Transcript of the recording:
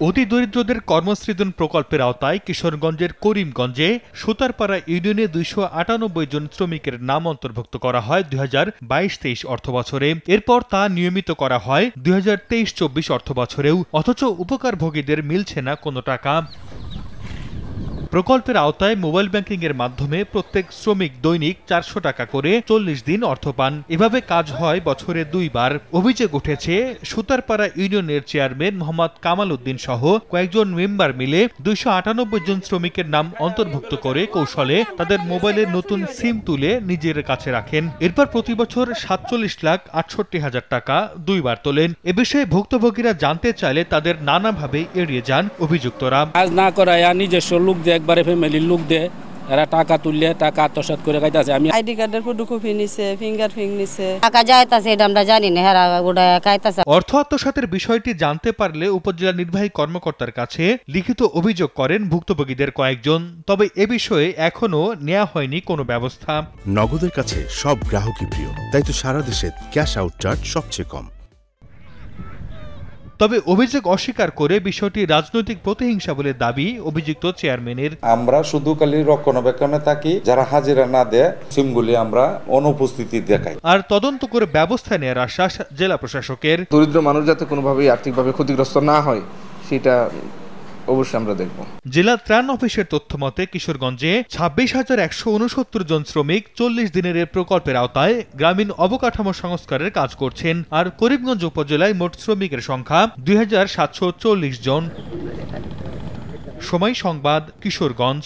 অতি দরিদ্রদের কর্মসৃজন প্রকল্পের আওতায় কিশোরগঞ্জের করিমগঞ্জে সুতারপাড়া ইউনিয়নে 298 জন শ্রমিকের নাম অন্তর্ভুক্ত করা হয় 2022-23 অর্থবছরে। এরপর তা নিয়মিত করা হয় 2023-24 অর্থবছরেও, অথচ উপকারভোগীদের মিলছে না কোনো টাকা। প্রকল্পের আওতায় মোবাইল ব্যাংকিং এর মাধ্যমে প্রত্যেক শ্রমিক দৈনিক 400 টাকা করে 40 দিন অর্থ পান। এভাবে কাজ হয় বছরে 2 বার। অভিযোগ উঠেছে সুতারপাড়া ইউনিয়নের চেয়ারম্যান মোহাম্মদ কামাল উদ্দিন সহ কয়েকজন মেম্বার মিলে 298 জন শ্রমিকের নাম অন্তর্ভুক্ত করে কৌশলে তাদের মোবাইলের নতুন সিম তুলে নিজের কাছে রাখেন। এরপর প্রতি বছর 47,68,000 টাকা 2 বার তোলেন। এ বিষয়ে ভুক্তভোগীরা জানতে চাইলে তাদের নানাভাবে এড়িয়ে যান অভিযুক্তরা। কাজ না করায় নিজস্ব লোক দিয়ে একবারে ফ্যামিলির লোক দিয়ে এরা টাকা তুললে টাকা আত্মসাৎ করে খাইতেছে। আমি আইডি কার্ডের ফটোকপি নিছে, ফিঙ্গারপ্রিন্ট নিছে, টাকা যাইতাছে এটা আমরা জানি না, হেরা ওটা খাইতাছে। অর্থ আত্মসাতের বিষয়টি জানতে পারলে উপজেলা নির্বাহী কর্মকর্তার কাছে লিখিত অভিযোগ করেন ভুক্তভোগীদের কয়েকজন। তবে এ বিষয়ে এখনো নেওয়া হয়নি কোনো ব্যবস্থা। নগদের কাছে সব গ্রাহকই প্রিয়, তাই তো সারা দেশে ক্যাশ আউট চার্জ সবচেয়ে কম। তবে অভিযোগ অস্বীকার করে বিষয়টি রাজনৈতিক প্রতিহিংসা বলে দাবি অভিযুক্ত চেয়ারম্যানের। আমরা শুধু খালি রক্ষণাবেক্ষণে থাকি, যারা হাজিরা না দেয় সিমগুলি আমরা অনুপস্থিতি দেখাই। আর তদন্ত করে ব্যবস্থা নেওয়ার আশ্বাস জেলা প্রশাসকের। দরিদ্র মানুষ যাতে কোনোভাবেই আর্থিকভাবে ক্ষতিগ্রস্ত না হয় সেটা অবশ্যই আমরা দেখব। জেলা ত্রাণ অফিসের তথ্য মতে কিশোরগঞ্জে 26,169 জন শ্রমিক 40 দিনের এ প্রকল্পের আওতায় গ্রামীণ অবকাঠামো সংস্কারের কাজ করছেন। আর করিমগঞ্জ উপজেলায় মোট শ্রমিকের সংখ্যা 2,740 জন। সময় সংবাদ, কিশোরগঞ্জ।